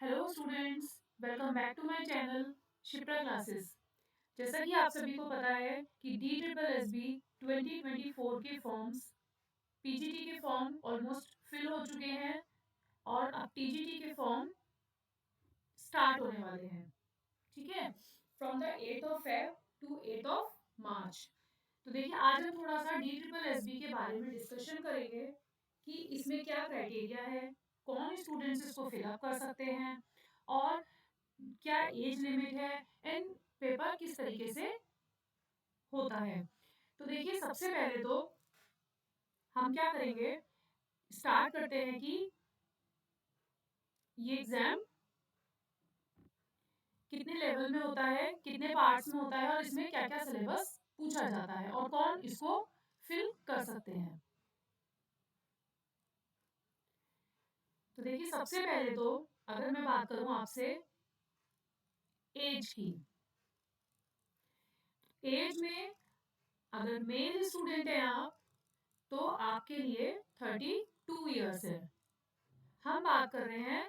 Hello students, welcome back to my channel Shipra classes. जैसा कि आप सभी को पता है कि डी ट्रिपल एस बी 2024 के फॉर्म्स पीजीटी के फॉर्म ऑलमोस्ट फिल हो चुके हैं और अब टीजीटी के फॉर्म स्टार्ट होने वाले हैं। ठीक है, from the 8th of Feb two 8th of March. तो देखिए, आज हम थोड़ा सा डी ट्रिपल एस बी के बारे में डिस्कशन करेंगे कि इसमें क्या क्राइटेरिया है, कौन स्टूडेंट्स इसको फिलअप कर सकते हैं और क्या एज लिमिट है एंड पेपर किस तरीके से होता है। तो देखिए, सबसे पहले तो हम क्या करेंगे, स्टार्ट करते हैं कि ये एग्जाम कितने लेवल में होता है, कितने पार्ट्स में होता है और इसमें क्या क्या सिलेबस पूछा जाता है और कौन इसको फिल कर सकते हैं। तो देखिए, सबसे पहले तो अगर मैं बात करूं आपसे एज की, एज में अगर मेल स्टूडेंट है आप, तो आपके लिए 32 ईयर्स है। हम बात कर रहे हैं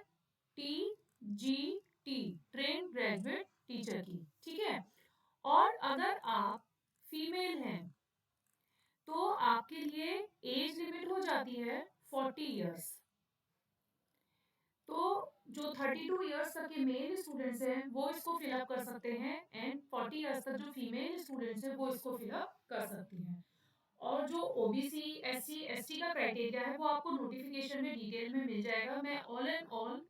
T G T, train graduate teacher की। ठीक है, और अगर आप फीमेल हैं तो आपके लिए एज लिमिट हो जाती है 40 ईयर्स। तो जो 32 ईयर्स तक के मेल स्टूडेंट्स हैं वो इसको फिलअप कर सकते हैं एंड 40 ईयर्स तक जो फीमेल स्टूडेंट्स हैं वो इसको फिलअप कर सकती हैं। और जो ओबीसी एससी एसटी का क्राइटेरिया है वो आपको नोटिफिकेशन में डिटेल में मिल जाएगा। मैं ऑल एंड ऑल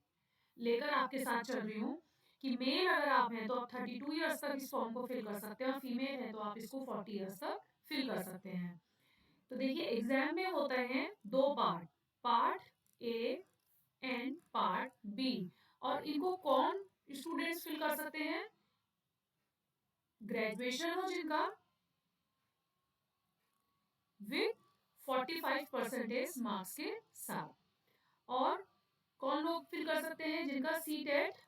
लेकर आपके साथ चल रही हूँ कि मेल अगर आप हैं तो आप 32 ईयर्स तक इस फॉर्म को फिल कर सकते हैं और फीमेल है तो आप इसको 40 ईयर्स तक फिल कर सकते हैं। तो देखिए, एग्जाम में होते हैं दो part, part A and part B. और इनको कौन स्टूडेंट्स फिल कर सकते हैं, ग्रेजुएशन हो जिनका विद 45% मार्क्स के साथ। और कौन लोग फिल कर सकते हैं, जिनका सीटेट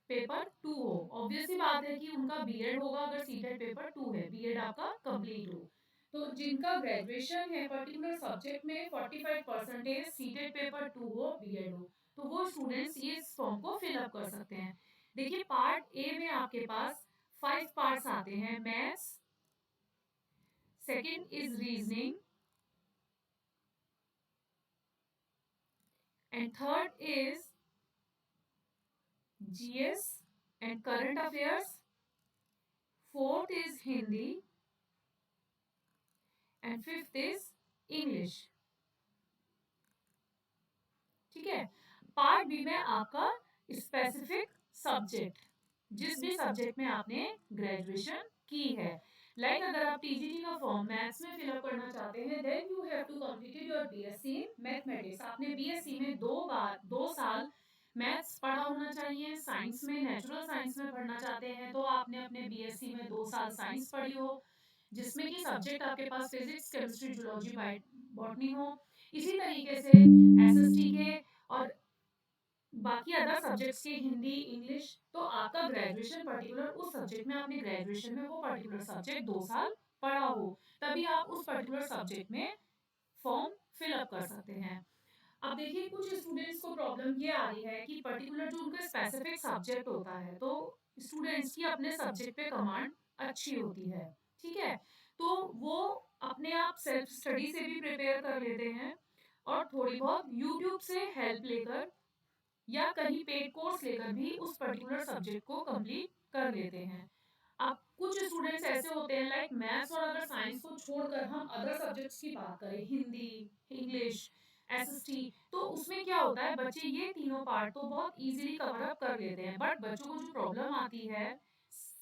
पेपर 2 हो। ऑब्वियस सी बात है कि उनका बीएड होगा अगर सीटेट पेपर 2 है, बीएड आपका कंप्लीट हो। तो जिनका ग्रेजुएशन है पर्टिकुलर सब्जेक्ट में 45% सीटेट पेपर 2 हो, बीएड हो, तो वो स्टूडेंट्स ये फॉर्म को फिलअप कर सकते हैं। देखिए, पार्ट ए में आपके पास 5 पार्ट्स आते हैं, maths, second is reasoning and third is GS and current affairs, fourth is Hindi and fifth is English. ठीक है, पार्ट बी में आपका स्पेसिफिक सब्जेक्ट, जिस भी सब्जेक्ट में आपने ग्रेजुएशन की है। लाइक अगर आप टीजीटी का फॉर्म मैथ्स में फिलअप करना चाहते हैं then you have to completed your BSc in mathematics. आपने बीएससी में 2 साल मैथ्स पढ़ा होना चाहिए। साइंस में, नेचुरल साइंस में पढ़ना चाहते हैं तो आपने अपने बीएससी में 2 साल साइंस पढ़ी हो, जिसमें कि सब्जेक्ट आपके पास फिजिक्स, केमिस्ट्री, जूलॉजी, बॉटनी हो। इसी तरीके से एसएसटी के और बाकी अदर सब्जेक्ट्स के हिंदी, इंग्लिश, तो आपका ग्रेजुएशन पर्टिकुलर उस सब्जेक्ट में, आपने ग्रेजुएशन में वो पर्टिकुलर सब्जेक्ट 2 साल पढ़ा हो, तभी आप उस पर्टिकुलर सब्जेक्ट में फॉर्म फिलअप कर सकते हैं। अब देखिए, कुछ स्टूडेंट्स को प्रॉब्लम ये आ रही है कि पर्टिकुलर जो उनका स्पेसिफिक सब्जेक्ट होता है, तो स्टूडेंट्स की अपने सब्जेक्ट पे कमांड अच्छी होती है। ठीक है, तो वो अपने आप सेल्फ स्टडी से भी प्रिपेयर कर लेते हैं और थोड़ी बहुत यूट्यूब से हेल्प लेकर या कहीं पेड कोर्स लेकर भी उस पर्टिकुलर सब्जेक्ट को कंप्लीट कर लेते हैं। अब कुछ स्टूडेंट्स ऐसे होते हैं, लाइक मैथ्स और अगर साइंस को छोड़कर हम अदर सब्जेक्ट्स की बात करें, हिंदी, इंग्लिश, एसएसटी, तो उसमें क्या होता है, बच्चे ये तीनों पार्ट तो बहुत इजीली कवर अप कर लेते हैं, बट बच्चों को जो प्रॉब्लम आती है,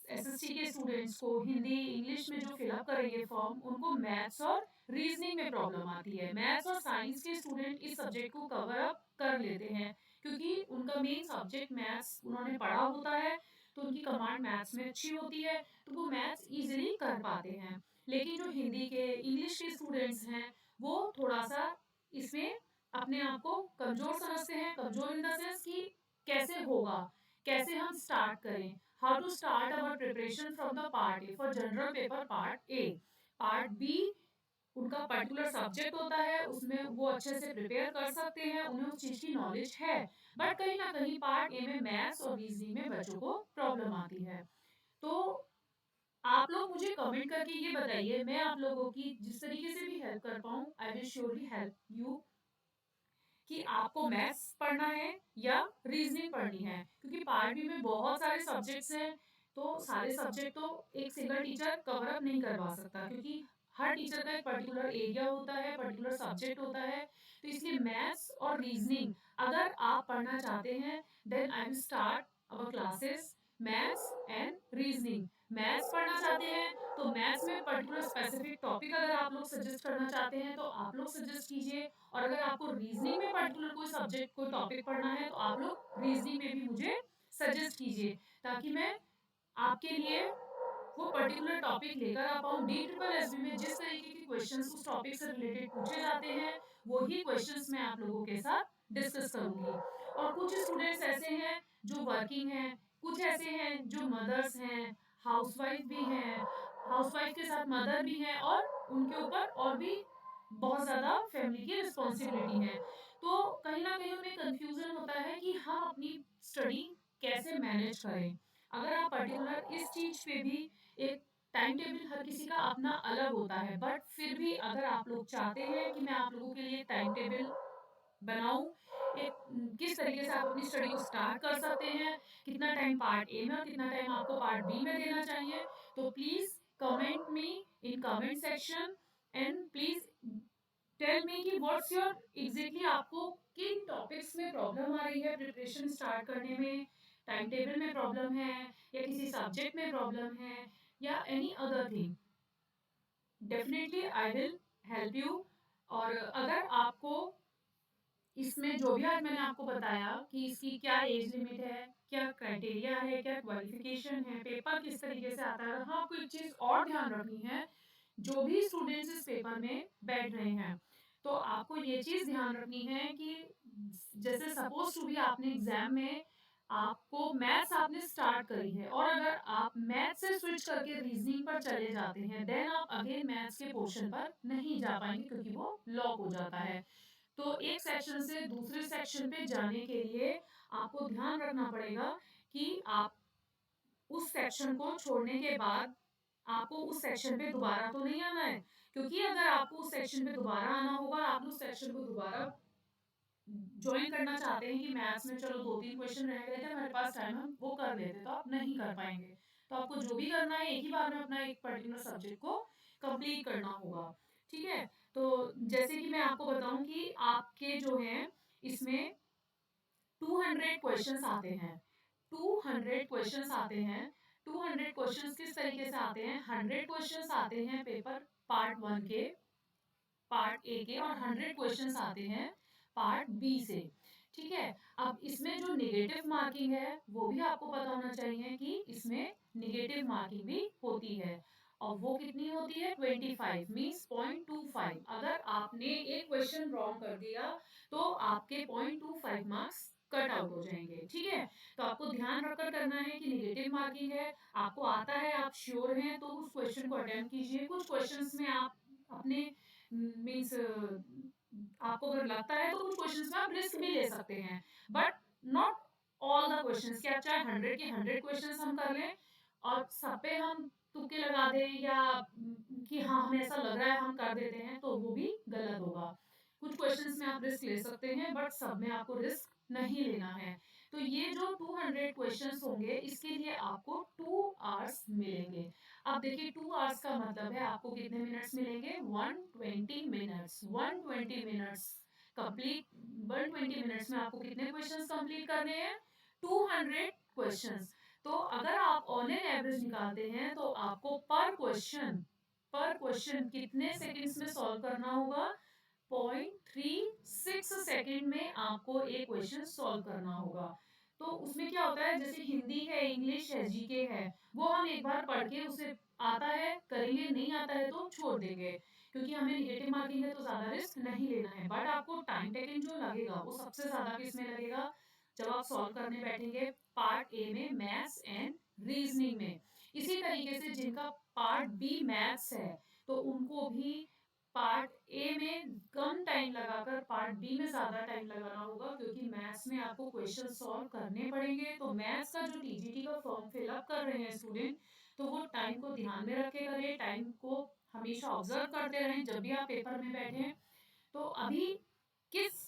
एसएसटी के स्टूडेंट्स को हिंदी इंग्लिश में जो फिलअप करेंगे फॉर्म, उनको मैथ्स और रीजनिंग में प्रॉब्लम आती है। मैथ्स और साइंस के स्टूडेंट इस सब्जेक्ट को कवर अप कर लेते हैं क्योंकि उनका मेन सब्जेक्ट मैथ्स उन्होंने पढ़ा होता है, तो उनकी कमांड मैथ्स में अच्छी होती है, तो वो मैथ्स इजीली कर पाते हैं। लेकिन जो हिंदी के, इंग्लिश के स्टूडेंट्स हैं वो थोड़ा सा इसमें अपने आप को कमजोर समझते हैं। कमजोर इन द सेंस कि कैसे होगा, कैसे हम स्टार्ट करें, how to start our preparation from the part A for general paper part A. Part B उनका पर्टिकुलर सब्जेक्ट होता है, उसमें वो अच्छे से प्रिपेयर कर सकते हैं, उन्हें उस चीज की नॉलेज है। बट कहीं ना कहीं पार्ट ए में मैथ्स और रीजनिंग में बच्चों को प्रॉब्लम आती है। तो आप लोग मुझे कमेंट करके ये बताइए, मैं आप लोगों की जिस तरीके से भी हेल्प कर पाऊँ I will surely help you, कि आपको मैथ्स पढ़ना है या रीजनिंग पढ़नी है, क्योंकि पार्ट बी में बहुत सारे सब्जेक्ट्स हैं। तो सारे सब्जेक्ट तो एक सिंगल टीचर कवर अप नहीं करवा सकता, क्योंकि हर टीचर का एक पर्टिकुलर एरिया होता है, पर्टिकुलर सब्जेक्ट होता है। तो इसलिए मैथ्स और रीजनिंग अगर आप पढ़ना चाहते हैं, then I will start our classes maths and reasoning. Maths पढ़ना चाहते हैं तो मैथ्स में पर्टिकुलर स्पेसिफिक टॉपिक अगर आप लोग सजेस्ट करना चाहते हैं तो आप लोग सजेस्ट कीजिए। और अगर आपको रीजनिंग में पर्टिकुलर कोई सब्जेक्ट कोई टॉपिक पढ़ना है तो आप लोग रीजनिंग में भी मुझे सजेस्ट कीजिए, ताकि मैं आपके लिए वो पर्टिकुलर टॉपिक लेकर आ पाऊँ। डी ट्रिपल एस बी में जिस तरीके के क्वेश्चंस उस टॉपिक से रिलेटेड पूछे जाते हैं, वही क्वेश्चंस मैं आप लोगों के साथ डिस्कस करूंगी। और कुछ स्टूडेंट्स ऐसे हैं जो वर्किंग हैं, कुछ ऐसे हैं जो मदर्स हैं, हाउसवाइफ भी हैं, हाउसवाइफ के साथ मदर भी हैं, और उनके ऊपर और भी बहुत ज़्यादा फैमिली की रिस्पॉन्सिबिलिटी है। तो कहीं ना कहीं उनमें कंफ्यूजन होता है कि हम अपनी स्टडी कैसे मैनेज करें। अगर आप पर्टिकुलर इस चीज पे भी एक टाइम टेबल, हर किसी का अपना अलग होता है, बट फिर भी अगर आप लोग चाहते हैं कि मैं आप लोगों के लिए टाइम टेबल बनाऊं, एक किस तरीके से आप अपनी स्टडी को स्टार्ट कर सकते हैं, कितना टाइम पार्ट ए में और कितना टाइम आपको पार्ट बी में देना चाहिए, तो please comment me in comment section and please tell me कि व्हाट्स योर एग्जैक्टली आपको किन टॉपिक्स में प्रॉब्लम आ रही है प्रिपरेशन स्टार्ट करने में। टाइम टेबल में प्रॉब्लम है, या किसी सब्जेक्ट में प्रॉब्लम है, या any other thing, definitely I will help you. और अगर आपको इसमें जो भी आज मैंने आपको बताया कि इसकी क्या एज लिमिट है, क्या क्राइटेरिया है, क्या क्वालिफिकेशन है, पेपर किस तरीके से आता है, हाँ आपको एक चीज और ध्यान रखनी है, जो भी स्टूडेंट्स इस पेपर में बैठ रहे हैं, तो आपको ये चीज ध्यान रखनी है कि जैसे सपोज टू भी आपने एग्जाम में आपको मैथ्स आपने स्टार्ट करी है, और अगर आप मैथ्स से स्विच करके रीजनिंग पर चले जाते हैं, देन आप अगेन मैथ्स के पोर्शन पर नहीं जा पाएंगे, क्योंकि वो लॉक हो जाता है। तो एक सेक्शन से दूसरे सेक्शन पे जाने के लिए आपको ध्यान रखना पड़ेगा कि आप उस सेक्शन को छोड़ने के बाद आपको उस सेक्शन पे दोबारा तो नहीं आना है, क्योंकि अगर आपको उस सेक्शन पे दोबारा आना होगा, आप उस सेक्शन को दोबारा ज्वाइन करना चाहते हैं कि मैथ्स में चलो 2-3 क्वेश्चन रह गए थे हमारे पास टाइम, हम वो कर लेते, तो आप नहीं कर पाएंगे। तो आपको जो भी करना है एक ही बार में अपना एक पर्टिकुलर सब्जेक्ट को कंप्लीट करना होगा। ठीक है। तो जैसे कि मैं आपको बताऊं कि आपके जो हैं इसमें 200 क्वेश्चंस आते हैं, 200 क्वेश्चंस आते हैं। 200 क्वेश्चंस किस तरीके से आते हैं, 100 क्वेश्चंस आते हैं पेपर पार्ट वन के, पार्ट ए के, और 100 क्वेश्चंस आते हैं पार्ट बी से। ठीक है। अब इसमें जो नेगेटिव मार्किंग है वो भी आपको पता होना चाहिए कि इसमें नेगेटिव मार्किंग भी होती है, और वो कितनी होती है, 25 मीन्स 0.25। अगर आपने एक क्वेश्चन रॉन्ग कर दिया तो आपके 0.25 मार्क्स कट आउट हो जाएंगे। ठीक है। तो आपको ध्यान रखकर करना है कि नेगेटिव मार्किंग है, आपको आता है, आप श्योर हैं तो उस क्वेश्चन को अटेम्प्ट कीजिए। कुछ क्वेश्चंस में आप अपने मीन्स आपको अगर लगता है तो कुछ क्वेश्चंस में आप रिस्क भी ले सकते हैं, but not all the questions, कि आप चाहे 100 के 100 क्वेश्चंस हम कर लें और सब पे हम तुक्के लगा दें, या कि हाँ हमें ऐसा लग रहा है हम कर देते हैं, तो वो भी गलत होगा। कुछ क्वेश्चंस में आप रिस्क ले सकते हैं, बट सब में आपको रिस्क नहीं लेना है। तो ये जो 200 क्वेश्चंस होंगे इसके लिए आपको 2 आवर्स मिलेंगे। अब देखिए 2 आवर्स का मतलब है आपको कितने मिनट्स मिलेंगे, 120 मिनट्स। 120 मिनट्स कंप्लीट, 120 मिनट्स में आपको कितने क्वेश्चंस कंप्लीट करने हैं, 200 क्वेश्चंस। तो अगर आप ऑन एन एवरेज निकालते हैं तो आपको पर क्वेश्चन कितने सेकंड्स में सॉल्व करना होगा, 0.36 सेकंड में आपको एक क्वेश्चन सॉल्व करना होगा। तो उसमें क्या होता है, जैसे हिंदी है, इंग्लिश है, जीके है, वो हम एक बार पढ़ के उसे आता है करेंगे, नहीं आता है तो छोड़ देंगे, क्योंकि हमें निगेटिव मार्किंग है तो ज्यादा रिस्क नहीं लेना है। बट आपको टाइम टेकिंग जो लगेगा वो सबसे ज्यादा किसमें लगेगा, जब आप सॉल्व करने बैठेंगे पार्ट ए में, मैथ्स एंड रीजनिंग में। इसी तरीके से जिनका पार्ट बी मैथ्स है तो उनको भी पार्ट ए में कम टाइम लगाकर पार्ट बी में ज़्यादा टाइम लगाना होगा, क्योंकि मैथ्स में आपको क्वेश्चन सॉल्व करने पड़ेंगे। तो मैथ्स का जो टीजीटी का फॉर्म फिलअप कर रहे हैं स्टूडेंट, तो वो टाइम को ध्यान में रख के करें, टाइम को हमेशा ऑब्जर्व करते रहें जब भी आप पेपर में बैठें। तो अभी किस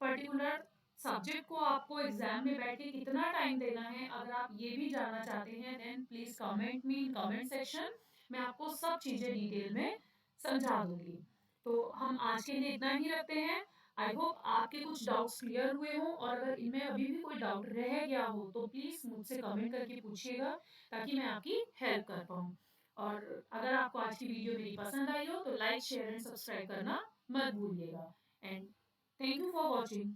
पर्टिकुलर सब्जेक्ट को आपको एग्जाम में बैठ के कितना टाइम देना है, अगर आप ये भी जानना चाहते हैं then please comment me in comment section. मैं आपको सब चीजें डिटेल में समझा दूंगी। तो हम आज के लिए इतना ही रखते हैं। आई होप आपके कुछ डाउट्स क्लियर हुए हों, और अगर इनमें अभी भी कोई डाउट रह गया हो तो प्लीज मुझसे कमेंट करके पूछिएगा, ताकि मैं आपकी हेल्प कर पाऊँ। और अगर आपको आज की वीडियो मेरी पसंद आई हो तो लाइक शेयर एंड सब्सक्राइब करना मत भूलिएगा। And thank you for watching.